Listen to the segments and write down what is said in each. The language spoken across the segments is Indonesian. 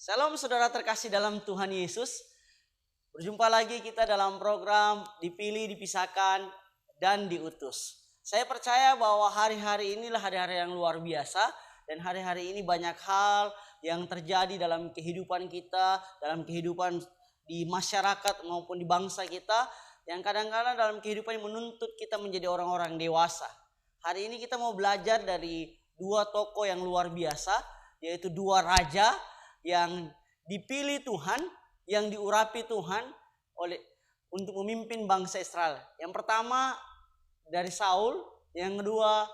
Salam saudara terkasih dalam Tuhan Yesus. Berjumpa lagi kita dalam program Dipilih, Dipisahkan, dan Diutus. Saya percaya bahwa hari-hari inilah hari-hari yang luar biasa. Dan hari-hari ini banyak hal yang terjadi dalam kehidupan kita, dalam kehidupan di masyarakat maupun di bangsa kita. Yang kadang-kadang dalam kehidupan yang menuntut kita menjadi orang-orang dewasa. Hari ini kita mau belajar dari dua tokoh yang luar biasa, yaitu dua raja yang dipilih Tuhan, yang diurapi Tuhan untuk memimpin bangsa Israel. Yang pertama dari Saul, yang kedua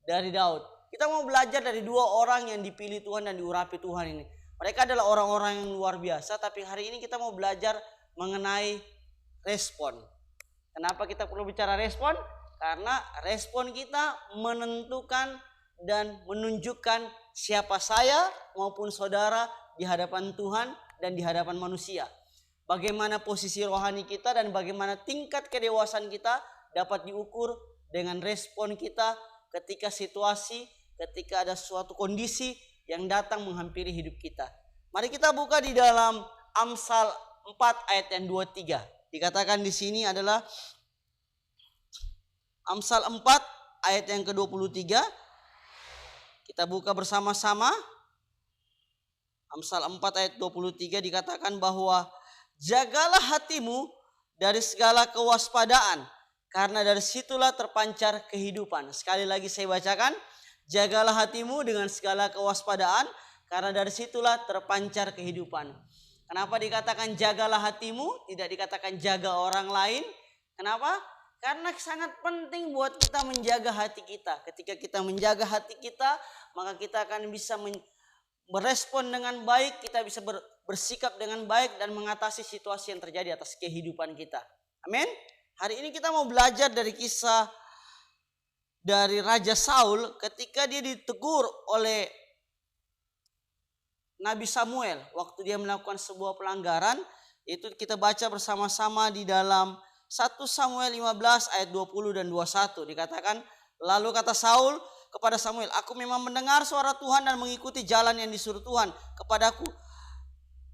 dari Daud. Kita mau belajar dari dua orang yang dipilih Tuhan dan diurapi Tuhan ini. Mereka adalah orang-orang yang luar biasa, tapi hari ini kita mau belajar mengenai respon. Kenapa kita perlu bicara respon? Karena respon kita menentukan dan menunjukkan siapa saya maupun saudara di hadapan Tuhan dan di hadapan manusia. Bagaimana posisi rohani kita dan bagaimana tingkat kedewasaan kita dapat diukur dengan respon kita ketika ketika ada suatu kondisi yang datang menghampiri hidup kita. Mari kita buka di dalam Amsal 4 ayat yang 23. Dikatakan di sini adalah Amsal 4 ayat yang ke-23. Kita buka bersama-sama. Amsal 4 ayat 23 dikatakan bahwa jagalah hatimu dari segala kewaspadaan, karena dari situlah terpancar kehidupan. Sekali lagi saya bacakan, jagalah hatimu dengan segala kewaspadaan, karena dari situlah terpancar kehidupan. Kenapa dikatakan jagalah hatimu, tidak dikatakan jaga orang lain? Kenapa? Karena sangat penting buat kita menjaga hati kita. Ketika kita menjaga hati kita, maka kita akan bisa merespon dengan baik, kita bisa bersikap dengan baik dan mengatasi situasi yang terjadi atas kehidupan kita. Amin. Hari ini kita mau belajar dari kisah dari Raja Saul ketika dia ditegur oleh Nabi Samuel waktu dia melakukan sebuah pelanggaran. Itu kita baca bersama-sama di dalam 1 Samuel 15 ayat 20 dan 21. Dikatakan, lalu kata Saul kepada Samuel, aku memang mendengar suara Tuhan dan mengikuti jalan yang disuruh Tuhan kepadaku.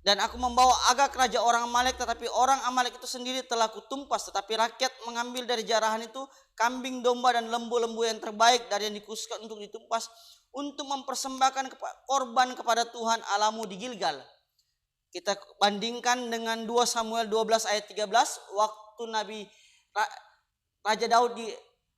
Dan aku membawa Agag raja orang Amalek, tetapi orang Amalek itu sendiri telah kutumpas. Tetapi rakyat mengambil dari jarahan itu kambing, domba, dan lembu-lembu yang terbaik dari yang dikhususkan untuk ditumpas, untuk mempersembahkan korban kepada Tuhan Allahmu di Gilgal. Kita bandingkan dengan 2 Samuel 12 ayat 13, waktu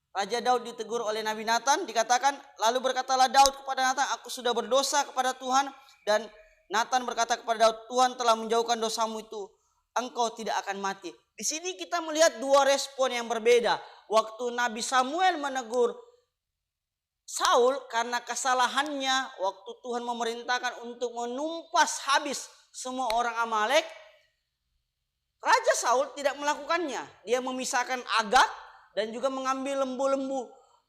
Raja Daud ditegur oleh Nabi Nathan, dikatakan, lalu berkatalah Daud kepada Nathan, aku sudah berdosa kepada Tuhan. Dan Nathan berkata kepada Daud, Tuhan telah menjauhkan dosamu itu, engkau tidak akan mati. Di sini kita melihat dua respon yang berbeda. Waktu Nabi Samuel menegur Saul karena kesalahannya, waktu Tuhan memerintahkan untuk menumpas habis semua orang Amalek, Raja Saul tidak melakukannya. Dia memisahkan Agag dan juga mengambil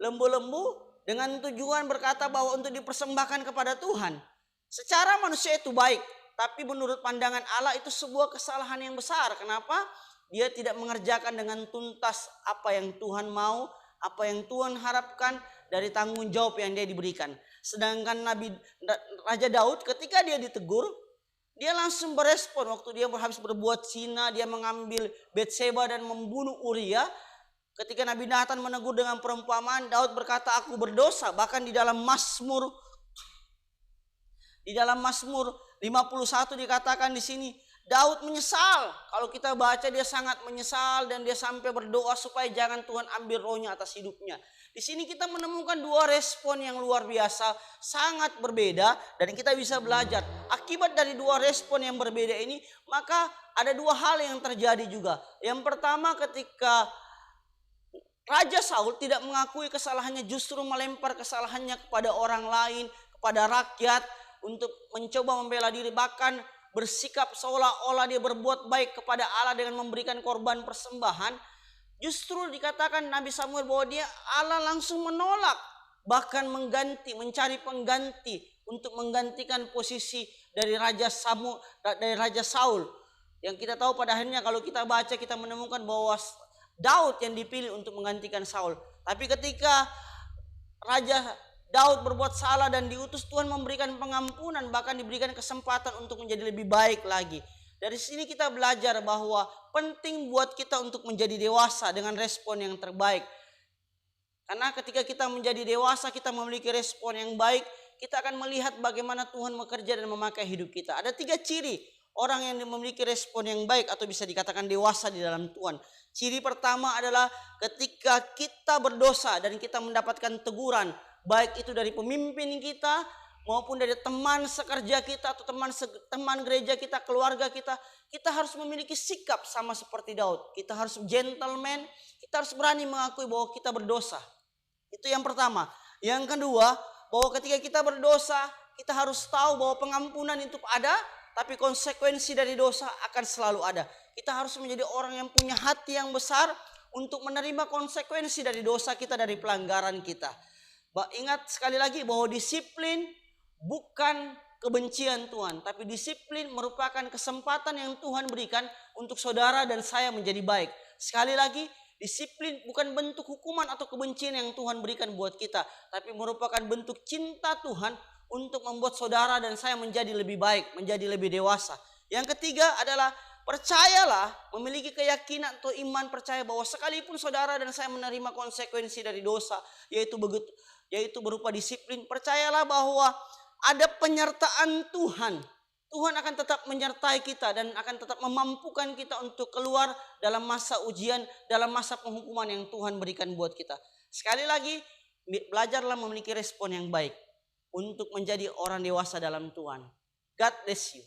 lembu-lembu dengan tujuan berkata bahwa untuk dipersembahkan kepada Tuhan. Secara manusia itu baik, tapi menurut pandangan Allah itu sebuah kesalahan yang besar. Kenapa? Dia tidak mengerjakan dengan tuntas apa yang Tuhan mau, apa yang Tuhan harapkan dari tanggung jawab yang dia diberikan. Sedangkan Raja Daud ketika dia ditegur, dia langsung berespon. Waktu dia habis berbuat zina, dia mengambil Batseba dan membunuh Uria. Ketika Nabi Nathan menegur dengan perumpamaan, Daud berkata, aku berdosa. Bahkan di dalam Mazmur 51 dikatakan di sini, Daud menyesal. Kalau kita baca, dia sangat menyesal dan dia sampai berdoa supaya jangan Tuhan ambil rohnya atas hidupnya. Di sini kita menemukan dua respon yang luar biasa, sangat berbeda, dan kita bisa belajar. Akibat dari dua respon yang berbeda ini, maka ada dua hal yang terjadi juga. Yang pertama, ketika Raja Saul tidak mengakui kesalahannya, justru melempar kesalahannya kepada orang lain, kepada rakyat, untuk mencoba membela diri, bahkan bersikap seolah-olah dia berbuat baik kepada Allah dengan memberikan korban persembahan. Justru dikatakan Nabi Samuel bahwa Allah langsung menolak, bahkan mencari pengganti untuk menggantikan posisi dari Raja Saul. Yang kita tahu pada akhirnya kalau kita baca, kita menemukan bahwa Daud yang dipilih untuk menggantikan Saul. Tapi ketika Raja Daud berbuat salah dan diutus Tuhan memberikan pengampunan, bahkan diberikan kesempatan untuk menjadi lebih baik lagi. Dari sini kita belajar bahwa penting buat kita untuk menjadi dewasa dengan respon yang terbaik. Karena ketika kita menjadi dewasa, kita memiliki respon yang baik, kita akan melihat bagaimana Tuhan bekerja dan memakai hidup kita. Ada 3 ciri orang yang memiliki respon yang baik atau bisa dikatakan dewasa di dalam Tuhan. Ciri pertama adalah ketika kita berdosa dan kita mendapatkan teguran, baik itu dari pemimpin kita maupun dari teman sekerja kita atau teman gereja kita, keluarga kita, kita harus memiliki sikap sama seperti Daud. Kita harus gentleman, kita harus berani mengakui bahwa kita berdosa. Itu yang pertama. Yang kedua, bahwa ketika kita berdosa, kita harus tahu bahwa pengampunan itu ada, tapi konsekuensi dari dosa akan selalu ada. Kita harus menjadi orang yang punya hati yang besar untuk menerima konsekuensi dari dosa kita, dari pelanggaran kita. Ingat sekali lagi bahwa disiplin bukan kebencian Tuhan, tapi disiplin merupakan kesempatan yang Tuhan berikan untuk saudara dan saya menjadi baik. Sekali lagi, disiplin bukan bentuk hukuman atau kebencian yang Tuhan berikan buat kita, tapi merupakan bentuk cinta Tuhan untuk membuat saudara dan saya menjadi lebih baik, menjadi lebih dewasa. Yang ketiga adalah percayalah, memiliki keyakinan atau iman percaya bahwa sekalipun saudara dan saya menerima konsekuensi dari dosa, yaitu berupa disiplin, percayalah bahwa ada penyertaan Tuhan. Tuhan akan tetap menyertai kita dan akan tetap memampukan kita untuk keluar dalam masa ujian, dalam masa penghukuman yang Tuhan berikan buat kita. Sekali lagi, belajarlah memiliki respon yang baik untuk menjadi orang dewasa dalam Tuhan. God bless you.